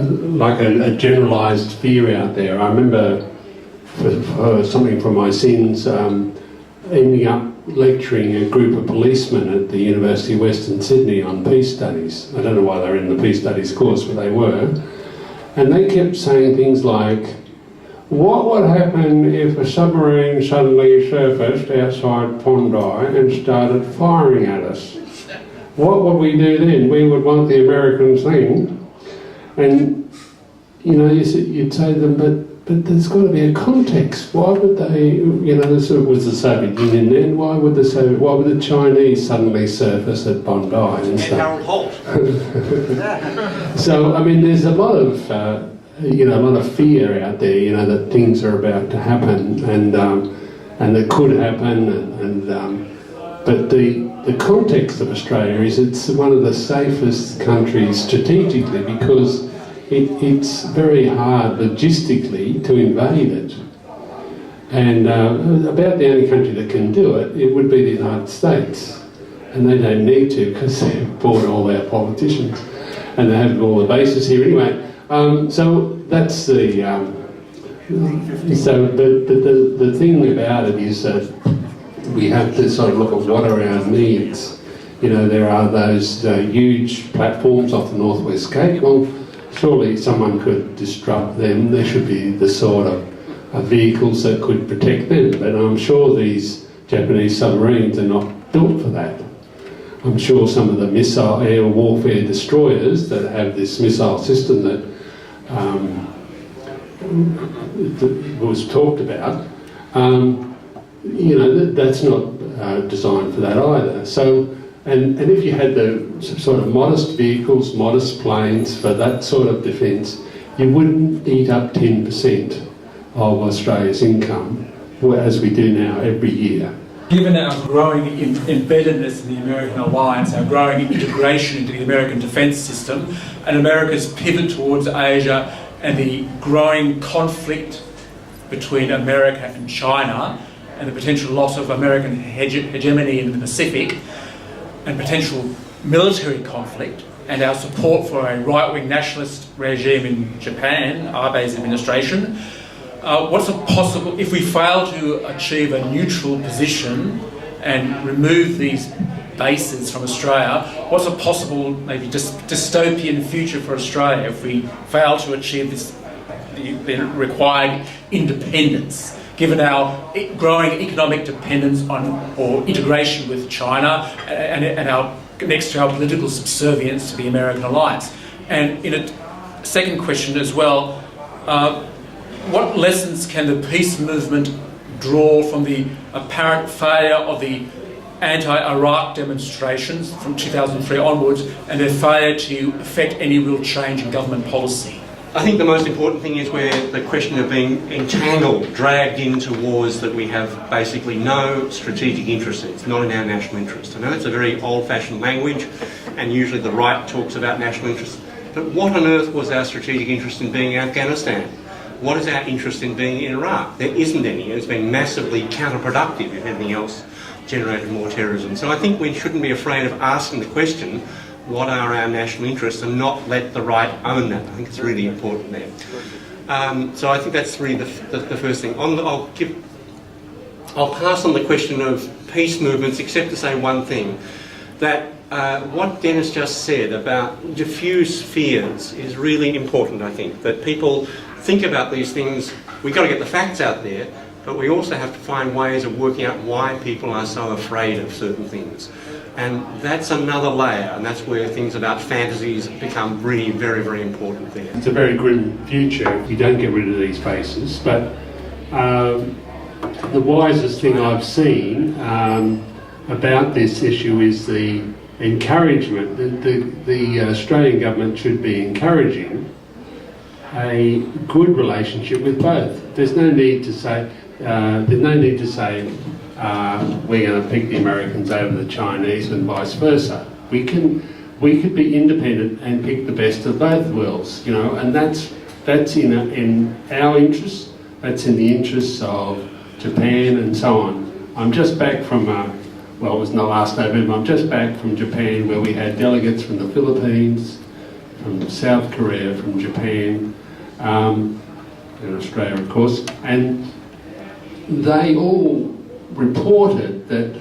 like a generalised fear out there. I remember for something from my sins, ending up lecturing a group of policemen at the University of Western Sydney on peace studies. I don't know why they were in the peace studies course, but they were. And they kept saying things like, what would happen if a submarine suddenly surfaced outside Bondi and started firing at us? What would we do then? We would want the Americans then. And, you know, you'd say to them, but there's got to be a context. Why would they, you know, this was the Soviet Union then, why would the Chinese suddenly surface at Bondi and stuff? Harold Holt. So, I mean, there's a lot of, you know, a lot of fear out there, you know, that things are about to happen and that could happen. But the context of Australia is it's one of the safest countries strategically because it's very hard logistically to invade it. And about the only country that can do it, it would be the United States. And they don't need to because they've bought all our politicians and they have all the bases here anyway. So that's the thing about it is that we have to sort of look at what are our needs. You know, there are those huge platforms off the Northwest Cape. Well, surely someone could disrupt them. There should be the sort of vehicles that could protect them. But I'm sure these Japanese submarines are not built for that. I'm sure some of the missile air warfare destroyers that have this missile system that was talked about, you know, that's not designed for that either. So, and if you had the sort of modest vehicles, modest planes for that sort of defence, you wouldn't eat up 10% of Australia's income, as we do now every year. Given our growing embeddedness in the American alliance, our growing integration into the American defence system, and America's pivot towards Asia, and the growing conflict between America and China, and the potential loss of American hegemony in the Pacific, and potential military conflict, and our support for a right-wing nationalist regime in Japan, Abe's administration, what's it possible, if we fail to achieve a neutral position and remove these bases from Australia, what's a possible, maybe dystopian future for Australia if we fail to achieve this, the required independence, given our growing economic dependence on, or integration with China, and our, next to our political subservience to the American alliance? And in a second question as well, what lessons can the peace movement draw from the apparent failure of the anti-Iraq demonstrations from 2003 onwards and their failure to effect any real change in government policy? I think the most important thing is where the question of being entangled, dragged into wars that we have basically no strategic interest in. It's not in our national interest. I know it's a very old-fashioned language, and usually the right talks about national interest, but what on earth was our strategic interest in being in Afghanistan? What is our interest in being in Iraq? There isn't any. It's been massively counterproductive, if anything else, generated more terrorism. So I think we shouldn't be afraid of asking the question, what are our national interests, and not let the right own that. I think it's really important there. So I think that's really the first thing. I'll pass on the question of peace movements, except to say one thing, that what Dennis just said about diffuse fears is really important, I think, that people think about these things. We've got to get the facts out there, but we also have to find ways of working out why people are so afraid of certain things. And that's another layer, and that's where things about fantasies become really very, very important there. It's a very grim future if you don't get rid of these bases, but the wisest thing I've seen about this issue is the encouragement. The Australian government should be encouraging a good relationship with both. There's no need to say we're going to pick the Americans over the Chinese and vice versa. We could be independent and pick the best of both worlds, you know, and that's in our interests. That's in the interests of Japan and so on. I'm just back from well, it was in the last November. I'm just back from Japan, where we had delegates from the Philippines, from South Korea, from Japan, and Australia, of course, and they all reported that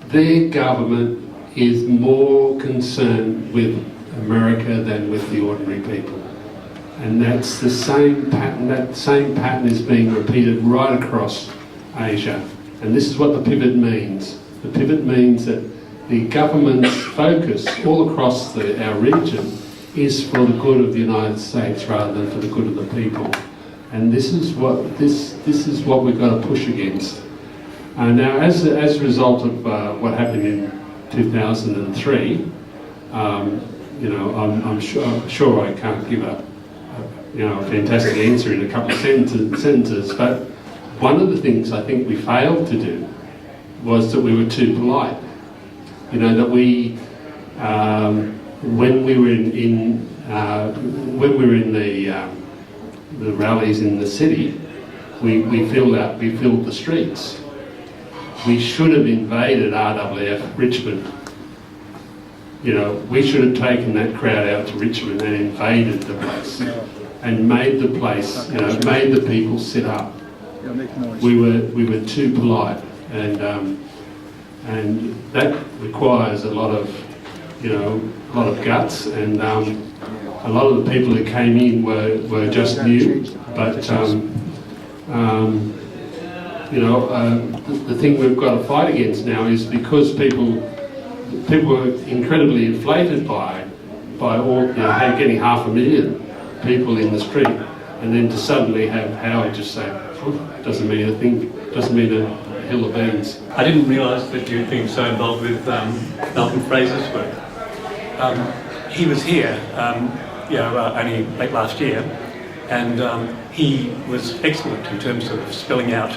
their government is more concerned with America than with the ordinary people. And that's the same pattern, that same pattern is being repeated right across Asia. And this is what the pivot means. The pivot means that the government's focus all across our region is for the good of the United States rather than for the good of the people. And this is what we've got to push against. Now, as a result of what happened in 2003, I'm sure I can't give a fantastic answer in a couple of sentences, but one of the things I think we failed to do was that we were too polite. That we, when we were in the rallies in the city, we filled the streets. We should have invaded RAAF Richmond. We should have taken that crowd out to Richmond and invaded the place and made the place, made the people sit up. We were too polite, and that requires a lot of guts, and a lot of the people who came in were just new, but the thing we've got to fight against now is because people were incredibly inflated by all, getting 500,000 people in the street, and then to suddenly have Howard just say, doesn't mean a thing, doesn't mean a hill of beans. I didn't realise that you'd been so involved with Malcolm Fraser's work. He was here, only late last year, and he was excellent in terms of spelling out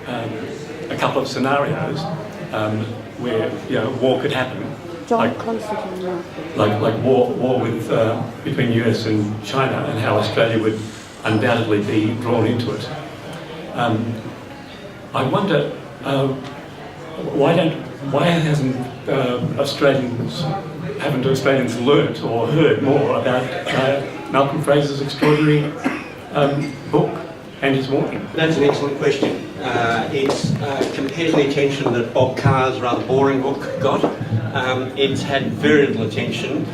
a couple of scenarios where war could happen, like war with between US and China, and how Australia would undoubtedly be drawn into it. I wonder why haven't Australians learnt or heard more about Malcolm Fraser's extraordinary book and his warning? That's an excellent question. It's compared to the attention that Bob Carr's rather boring book got, it's had very little attention.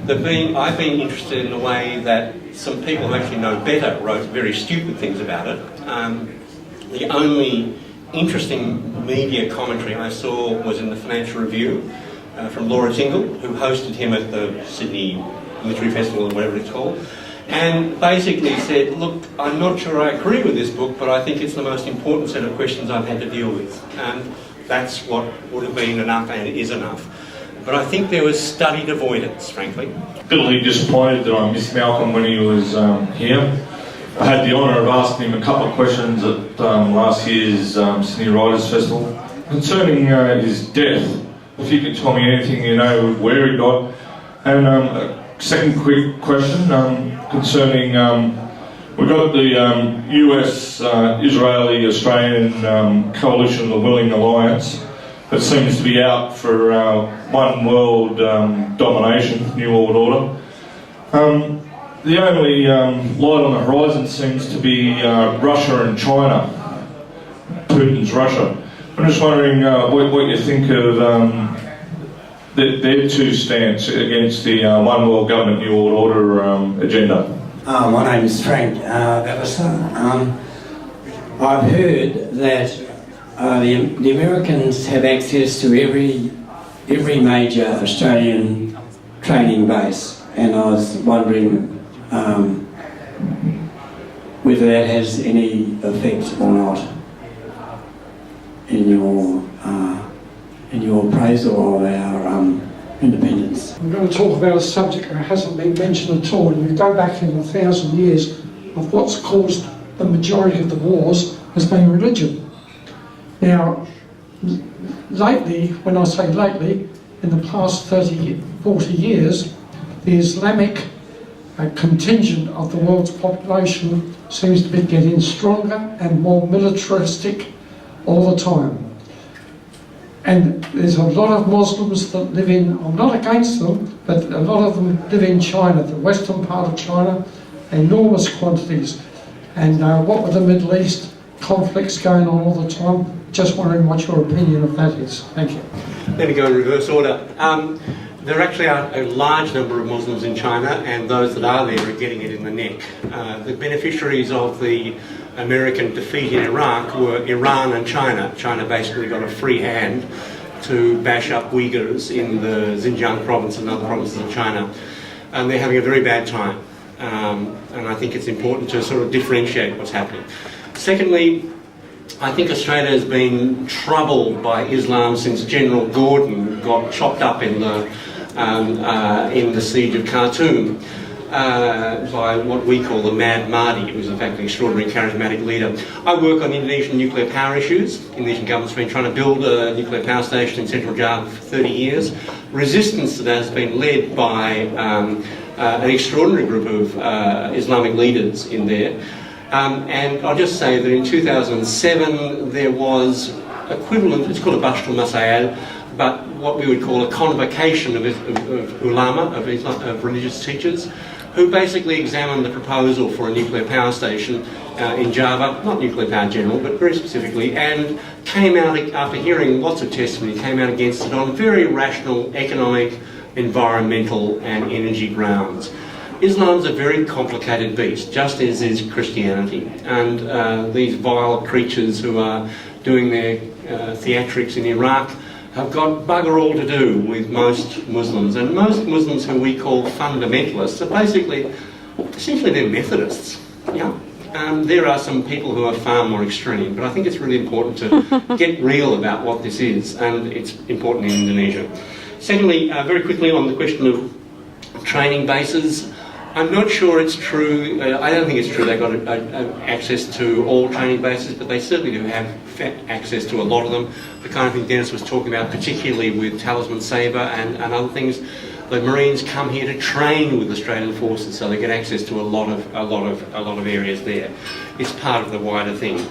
I've been interested in the way that some people who actually know better wrote very stupid things about it. The only interesting media commentary I saw was in the Financial Review from Laura Tingle, who hosted him at the Sydney Literary Festival or whatever it's called, and basically said, look, I'm not sure I agree with this book, but I think it's the most important set of questions I've had to deal with. And that's what would have been enough, and it is enough. But I think there was studied avoidance, frankly. Bitterly disappointed that I missed Malcolm when he was here. I had the honour of asking him a couple of questions at last year's Sydney Writers' Festival concerning his death. If you could tell me anything you know where he died. And a second quick question concerning, we got the US, Israeli, Australian coalition, the Willing Alliance, that seems to be out for one world domination, New World Order. The only light on the horizon seems to be Russia and China, Putin's Russia. I'm just wondering what you think of their two stance against the one world government, New World Order agenda. My name is Frank Vavasar. I've heard that the Americans have access to every major Australian training base, and I was wondering whether that has any effect or not in your appraisal of our independence. I'm going to talk about a subject that hasn't been mentioned at all. And we go back in 1,000 years of what's caused the majority of the wars has been religion. Now, lately, when I say lately, in the past 30, 40 years, the Islamic contingent of the world's population seems to be getting stronger and more militaristic all the time. And there's a lot of Muslims that live in, I'm not against them, but a lot of them live in China, the western part of China, enormous quantities. And what with the Middle East conflicts going on all the time, just wondering what your opinion of that is. Thank you. Let me go in reverse order. There actually are a large number of Muslims in China, and those that are there are getting it in the neck. The beneficiaries of the American defeat in Iraq were Iran and China. China basically got a free hand to bash up Uyghurs in the Xinjiang province and other provinces of China. And they're having a very bad time. And I think it's important to sort of differentiate what's happening. Secondly, I think Australia has been troubled by Islam since General Gordon got chopped up in the siege of Khartoum by what we call the Mad Mahdi, who was in fact an extraordinary charismatic leader. I work on Indonesian nuclear power issues. The Indonesian government's been trying to build a nuclear power station in central Java for 30 years. Resistance to that has been led by an extraordinary group of Islamic leaders in there. And I'll just say that in 2007 there was equivalent, it's called a Bashtul Masail, but what we would call a convocation of ulama, of religious teachers, who basically examined the proposal for a nuclear power station in Java, not nuclear power general, but very specifically, and came out, after hearing lots of testimony, came out against it on very rational economic, environmental and energy grounds. Islam's a very complicated beast, just as is Christianity. And these vile creatures who are doing their theatrics in Iraq have got bugger all to do with most Muslims. And most Muslims who we call fundamentalists are basically, essentially they're Methodists. Yeah. There are some people who are far more extreme, but I think it's really important to get real about what this is, and it's important in Indonesia. Secondly, very quickly on the question of training bases, I'm not sure it's true. I don't think it's true they've got access to all training bases, but they certainly do have access to a lot of them. The kind of thing Dennis was talking about, particularly with Talisman Sabre and other things. The Marines come here to train with Australian forces, so they get access to a lot of areas there. It's part of the wider thing.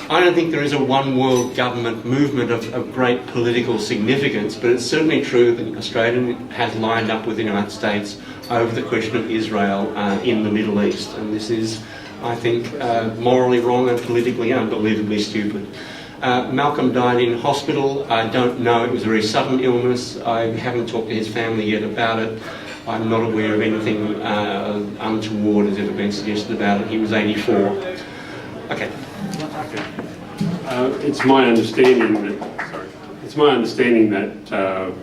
I don't think there is a one world government movement of great political significance, but it's certainly true that Australia has lined up with the United States over the question of Israel in the Middle East. And this is, I think, morally wrong and politically unbelievably stupid. Malcolm died in hospital. I don't know, it was a very sudden illness. I haven't talked to his family yet about it. I'm not aware of anything untoward has ever been suggested about it. He was 84. Okay. It's my understanding that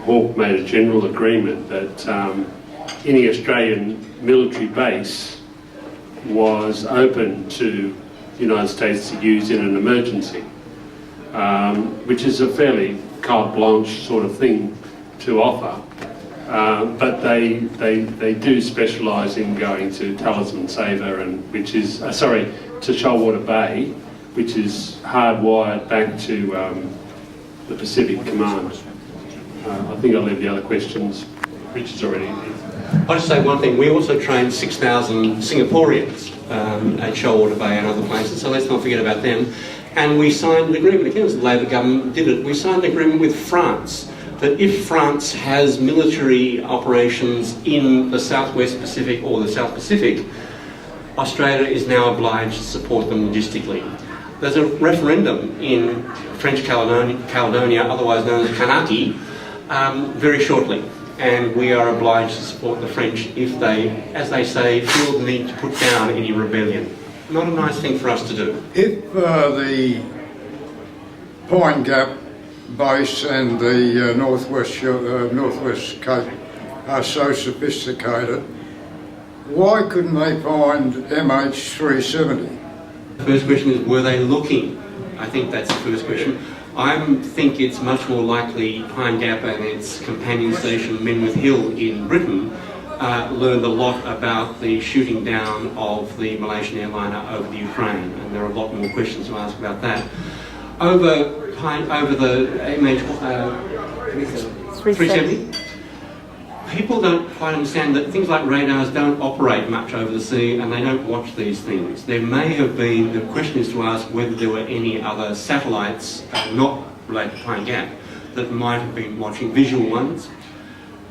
Hawke made a general agreement that any Australian military base was open to the United States to use in an emergency, which is a fairly carte blanche sort of thing to offer. But they do specialise in going to Talisman Sabre, and which is to Shoalwater Bay, which is hardwired back to the Pacific Command. I think I'll leave the other questions. Richard's already. I'll just say one thing. We also trained 6,000 Singaporeans at Shoalwater Bay and other places, so let's not forget about them. And we signed an agreement, again, it was the Labor government did it, we signed an agreement with France that if France has military operations in the Southwest Pacific or the South Pacific, Australia is now obliged to support them logistically. There's a referendum in French Caledonia, otherwise known as Kanaki, very shortly, and we are obliged to support the French if they, as they say, feel the need to put down any rebellion. Not a nice thing for us to do. If the Pine Gap base and the Northwest Cape are so sophisticated, why couldn't they find MH370? The first question is, were they looking? I think that's the first question. I think it's much more likely Pine Gap and its companion station, Menwith Hill in Britain, learned a lot about the shooting down of the Malaysian airliner over the Ukraine, and there are a lot more questions to ask about that. Over the MH370, people don't quite understand that things like radars don't operate much over the sea, and they don't watch these things. There may have been, the question is to ask whether there were any other satellites, not related to Pine Gap that might have been watching visual ones.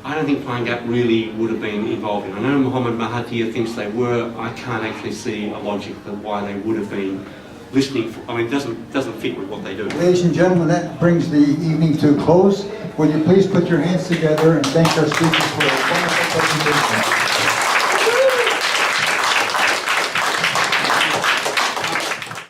I don't think Pine Gap really would have been involved in. I know Mohammed Mahathir thinks they were. I can't actually see a logic of why they would have been listening. I mean, it doesn't fit with what they do. Ladies and gentlemen, that brings the evening to a close. Will you please put your hands together and thank our speakers for a wonderful presentation.